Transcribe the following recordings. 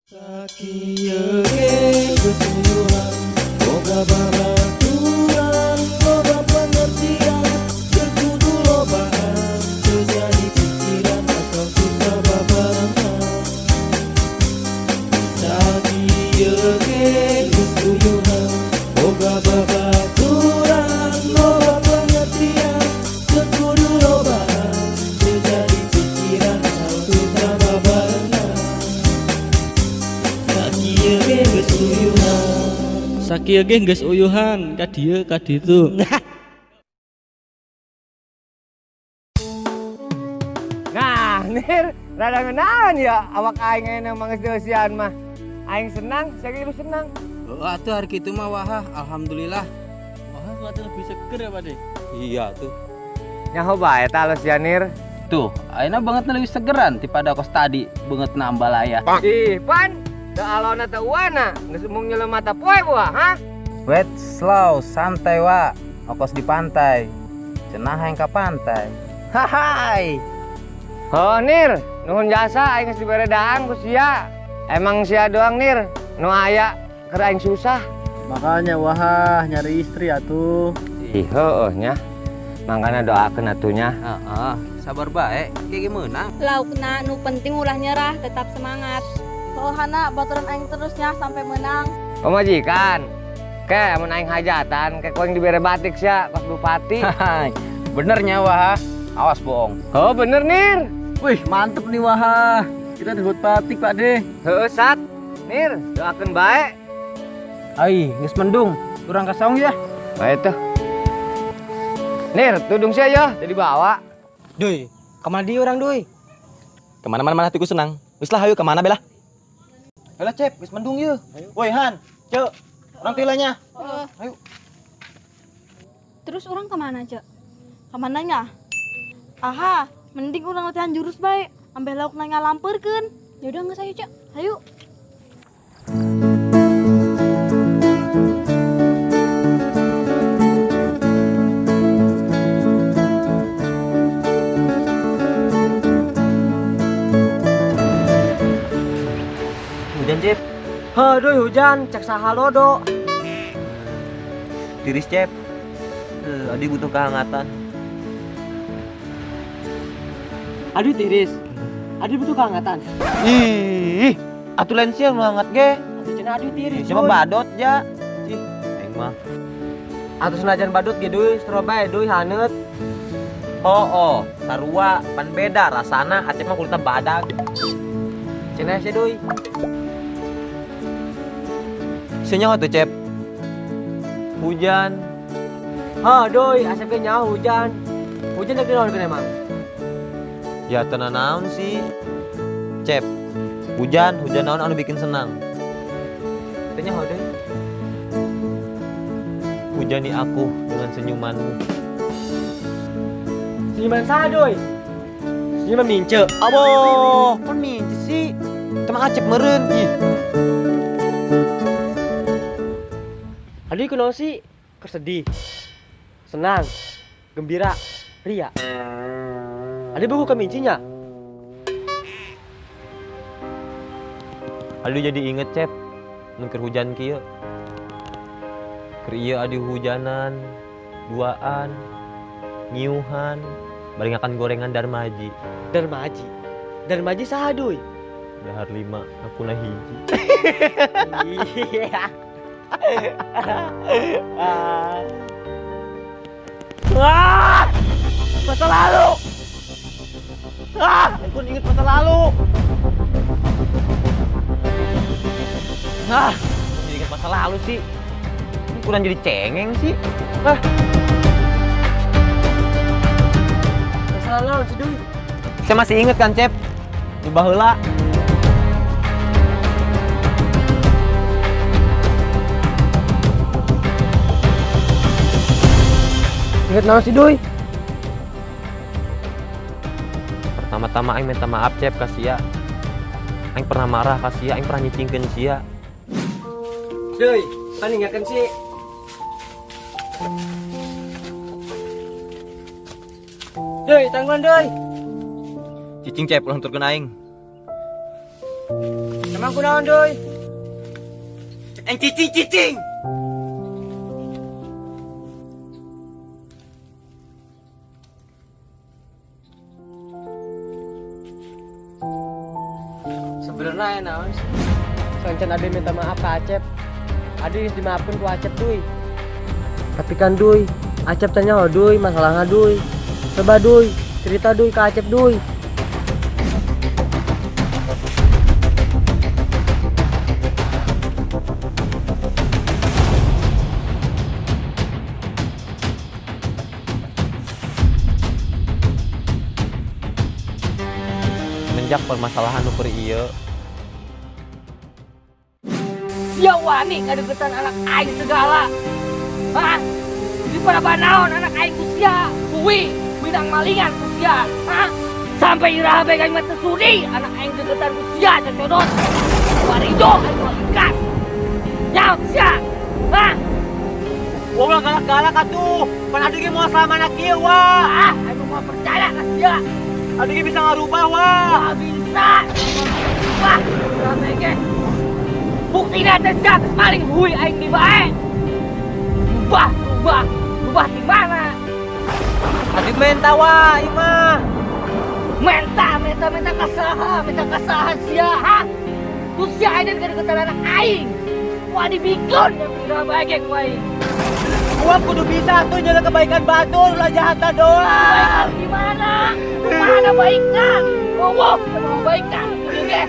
Sakieu kesuyuhan, boga babaturan, loba pengertian, terkudu lobaan, terjadi pikiran atau susah babarengan. Sakieu kesuyuhan, boga babaturan, loba pengertian, terkudu lobaan, terjadi pikiran atau susah babarengan. Sakieu ge geus uyuhan ka dieu ka ditu. Nah, Nir, rada ngeunaan ya awak aing aya manggeus deusian mah. Aing senang, saking lu senang. Atuh hari kitu mah wah, alhamdulillah. Wah, kelihatan lebih seger ya, Pak De. Iya tuh. Nyaho bae ta lu sia Nir. Tuh, ayeuna banget lebih segeran daripada kos tadi beungeut nambal aya. Ih, pan, teu alona teu uana, geus mung nyelem mata poe buah, ha? Wait, slow, santai wa. Okos di pantai. Cenah hayang ka pantai. Hai. Oh, Nir, nuhun jasa aing geus dibere daang ku sia. Emang sia doang Nir, nu aya keur aing susah. Makanya wah nyari istri atuh. Ih, heueuh nya. Mangkana doakeun atunya. Heeh, sabar bae, ge meunang. Laukna nu penting ulah nyerah, tetap semangat. Soalna baturan aing terusnya sampai menang. Oh majikan. Ke mun aing hajatan, ke kuing dibere batik sia kos bupati. Hai. Benernya wah. Awas bohong. Oh, bener Nir. Wih, mantep nih wah. Kita disebut batik, Pak De. Heueuh sat. Nir, doakeun bae. Ai, geus mendung. Urang ka saung ya. Bae tuh. Nir, tudung sia ya, jadi bawa. Duy, kemana dia orang Duy? Kemana-mana tiku senang. Wis lah, ayo kemana bela? Ayo Cep, wis mendung yuk. Woi Han, Cek, orang tilanya. Ayo. Terus orang kemana aja? Kemananya? Aha, mending orang latihan jurus baik. Ambil lauk nanya lamperkeun. Yaudah nggak saya Cek, ayo. Hujan Cep, Aduh hujan, cek saha lodo. tiris Cep. Adi butuh kehangatan. Aduh tiris. Aduh butuh kehangatan. Ih, atuh lain sih nu hangat ge. Aduh cenah aduh tiris. Cuma badot ja. Ih, aing mah. Atuh senajan badut ge deui, stro bae deui haneut. Oh, sarua pan beda rasana, acep mah kulitna badag. Cenah sia deui. Senyawa tuh Cep. Hujan. Aduh, asep ge nyaho hujan. Hujan dek naon kena emang? Ya tenan naon sih. Cep. Hujan naon anu bikin senang. Teu nyaho deui. Hujani aku dengan senyumanmu. Senyuman saha deui? Senyuman mince. Aboh, kon minci sih. Teman acep meureun ih. Aduh kunaon sih? Kesedih, senang, gembira, ria. Ada buku kemincinya. Aduh jadi inget Cep. Mun keur hujan kieu. Keur ieu adi hujanan, duaan, ngiuhan, barengakan gorengan darmaji. Darmaji. Darmaji saha deui? Dahar 5, aku na hiji. Iya. Wah! Masa lalu. Aku ingat masa lalu. Jadi inget masa lalu sih. Ini kurang jadi cengeng sih. Masa lalu sih deui. Saya masih inget kan Cep. Di baheula. Ingat naon sih deui? Pertama-tama aing minta maaf Cep ka sia. Aing pernah marah ka sia, aing pernah nyicingkeun sia. Deui, pan ingatkeun sih. Deui, tangguhan deui. Cicing Cep ulang turkeun aing. Emang kunaon doi? Cicing. Sebenarnya naon? Sancan Ade minta maaf ke Acep. Ade dimaafkan ku Acep doi. Tapi kan doi, Acep tanya doi masalahnya doi. Coba doi, cerita doi ke Acep doi. Semenjak permasalahan ukur ieu, Ya wani ngadegetan anak aing segala. Hah? Di pada banaon anak aing kusia. Kuwi bidang malingan kusia. Hah? Sampai iraha begang mata sudi anak aing degetan kusia cocodot. Warido aing ikat. Nyaut sia. Hah? Wah ulah galak-galak atuh. Pan adu ge moal selama anak kieu wah. Ah, aing mau percaya ka sia. Adu ge bisa ngarubah wah. Wah bisa. Wah, iraha begang. Bukti nanti jatuh maling hui aing di bae. Rubah di mana? Adu menta wah, ieu mah. Menta kasahan sia, ha? Terus sia aing degetan anak aing. Wah dibikun yang udah baik wae. Gua kudu bisa tuh jaga kebaikan batur ulah jahatan doang. Kebaikan gimana? Mana baiknya? Wow, emang baiknya. Kudu ge.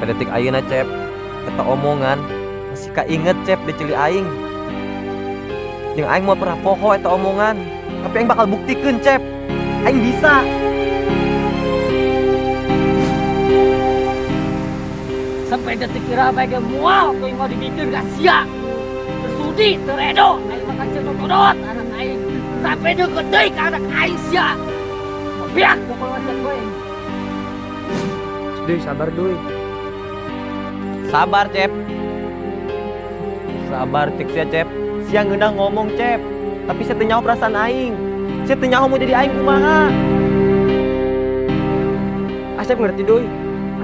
sampai detik ayeuna Cep, eta omongan masih kainget Cep di cili aing. Jeung aing mau pernah poho eta omongan, tapi aing bakal buktikeun Cep. Aing bisa. Sampai detik kira baiknya mual tuh yang mau dibikin gak sia. Tersudi, teredo, aing makan cetotodot anak aing. Sampai deket deui ke anak aing sia. Biak pokoknya cek gue. Doi sabar doi. Sabar Cep. Sabar cek sia Cep. Sia ngeunah ngomong Cep, tapi saya teu nyaho perasaan aing. Saya teu nyaho mau jadi aing kumaha. Acep ngerti doi.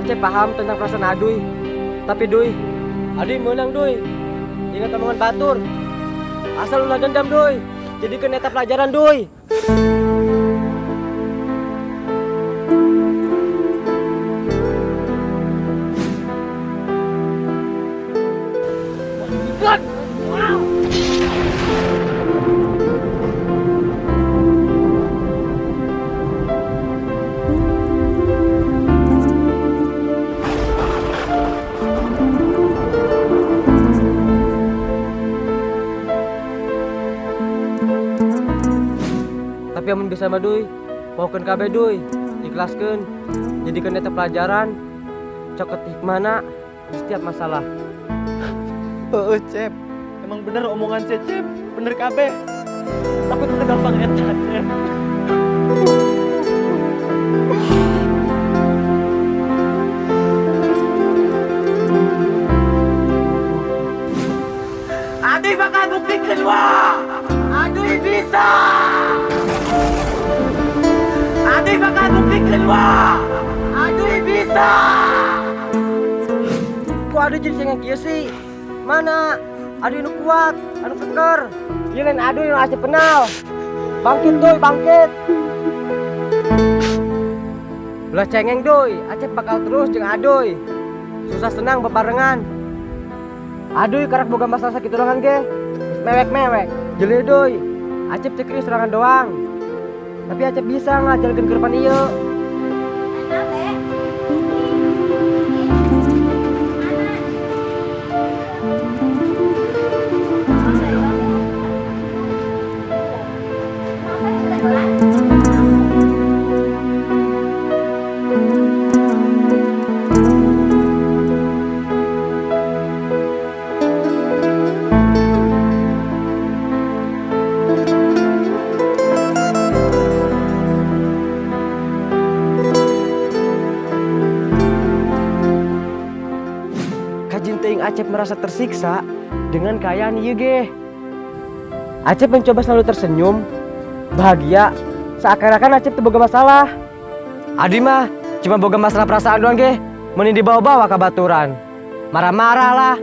Acep paham tentang perasaan Aduy. Tapi doi, Adi menang doi. Ingat omongan batur. Asal ulah dendam doi. Jadikan eta pelajaran doi. Ikut. Wow. Tapi amun bisa mah doi, paukeun kabeh doi, ikhlaskeun. Jadikan eta pelajaran, coket hikmahna di setiap masalah. Heeh Cep, emang bener omongan si Cep, bener kabeh. Tapi itu gampang eta Cep. Adi bakal buktikan wah. Adi bisa. Adi bakal buktikan wah. Adi bisa. Kok ada jadi sengang kieu sih? Mana? Aduh anu kuat, anu keker. Ieu lain aduh anu Acep kenal. Bangkit doi, bangkit. Belah cengeng doi, Acep bakal terus jeung aduy. Susah senang bebarengan. Aduy karak boga masalah sakitu doangan ge. Mewek-mewek. Jeuleuh doi. Acep cekri serangan doang. Tapi Acep bisa ngajalkeun ke depan ieu. Acep merasa tersiksa dengan keayaan ieu ge. Acep mencoba selalu tersenyum, bahagia, seakan-akan Acep teu boga masalah. Adi mah Cuma boga masalah perasaan doang ge. Mending dibawa-bawa ke baturan. Marah-marah lah,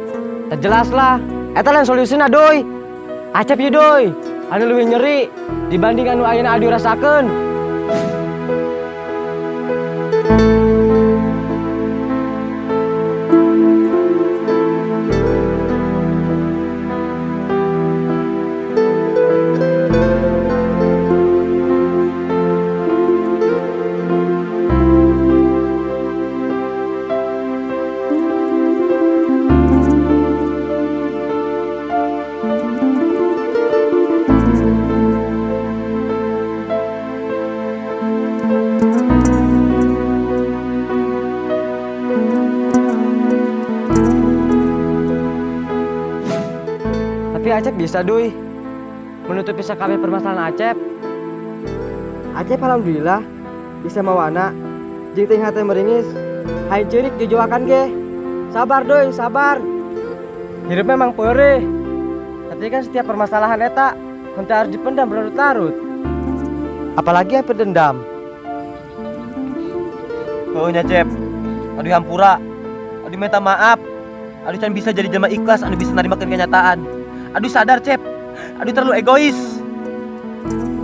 tak jelas lah. Eta lain solusina doi. Acep ye doi. Anu leuwih nyeri dibanding anu ayeuna adu rasakeun. Tapi Acep bisa doi menutupi sakabeh permasalahan Acep. Acep alhamdulillah bisa mawana jeung teh hate meringis hain ceurik jujuakan ge. Sabar doi, sabar. Hidup memang peureuh. Tapi kan setiap permasalahan eta henteu harus dipendam berlarut-larut. Apalagi yang pendendam. Oh nya Cep. Aduh hampura. Aduh minta maaf. Aduh can bisa jadi jelema ikhlas anu bisa narimakeun kenyataan. Aduh sadar Cep. Aduh terlalu egois.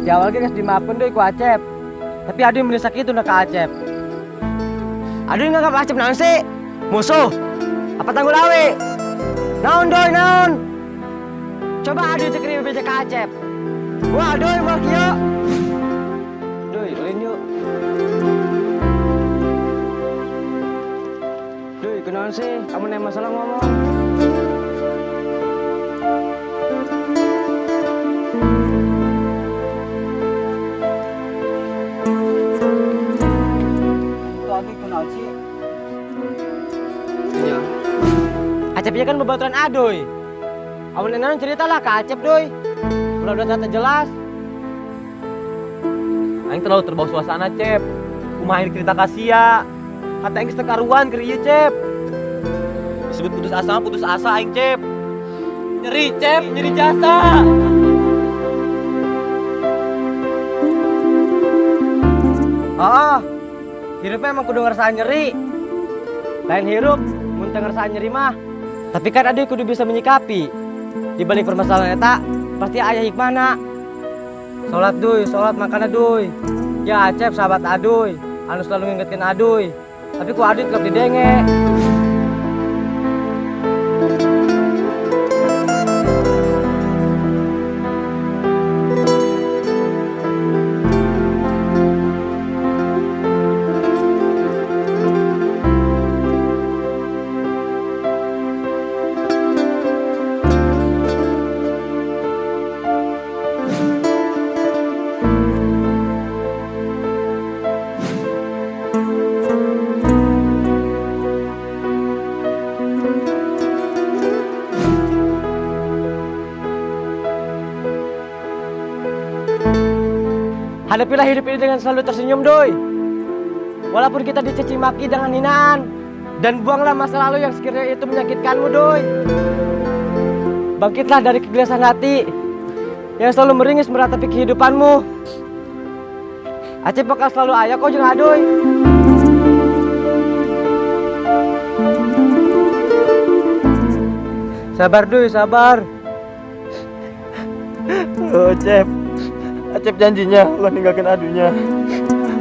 Di awal geus dimaafkeun deui ku Acep. Tapi aduh meni sakitu na ka Acep. Aduh nganggap Acep naon sih? Musuh. Apa tanggul awe? Naon doi naon? Coba aduh teu kirim beja ka Acep. Wah doi mau kieu. Doi, ulin yuk. Doi, kunaon sih? Kamu nanya masalah ngomong. Acepnya kan bebaturan adoy. Amun enaon ceritalah ke Acep doi. Udah tata jelas. Aing terlalu terbawa suasana Cep. Kumaha cerita kasia. Kata aing geus teu karuan keur ieu Cep. Disebut putus asa mah putus asa aing Cep. Nyeri Cep, nyeri jasa. Oh, hirupnya emang kudu ngerasain nyeri. Lain hirup, mun teu ngerasain nyeri mah. Tapi kan aduy kudu bisa menyikapi. Di balik permasalahan eta pasti aya hikmahna. Salat duy, salat makana duy. Ya Acep sahabat aduy, anu selalu ngingetkeun aduy. Tapi ku aduy tetep didenge. Hadapilah hidup ini dengan selalu tersenyum doi. Walaupun kita dicaci maki dengan hinaan. Dan buanglah masa lalu yang sekiranya itu menyakitkanmu doi. Bangkitlah dari kegelisahan hati yang selalu meringis meratapi kehidupanmu. Acep bakal selalu aya kok jeung adoy. Sabar doi, sabar. Oh Cep. Acep janjinya lo ninggalkan adunya.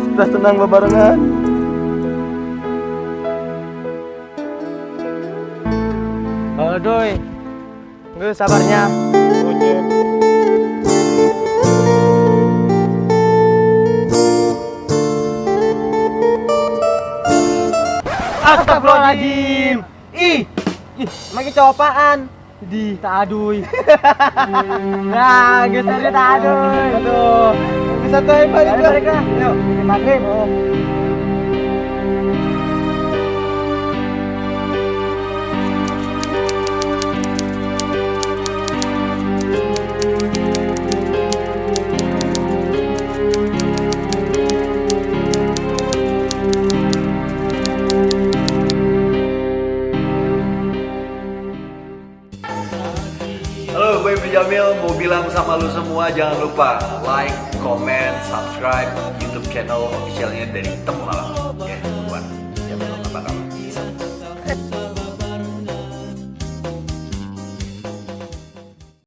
Sudah senang bebarengan. Oh doi. Gue sabarnya. Oh Cep. Astagfirullahaladzim. Ih, emang cowok apaan? Di tak aduy. Nah, gesernya tak aduy. Aduh. Bisa tuh balik lah. Yuk, maghrib. Halo, gue Ibnu Jamil mau bilang sama lu semua jangan lupa like, comment, subscribe YouTube channel officialnya dari Temu Malam.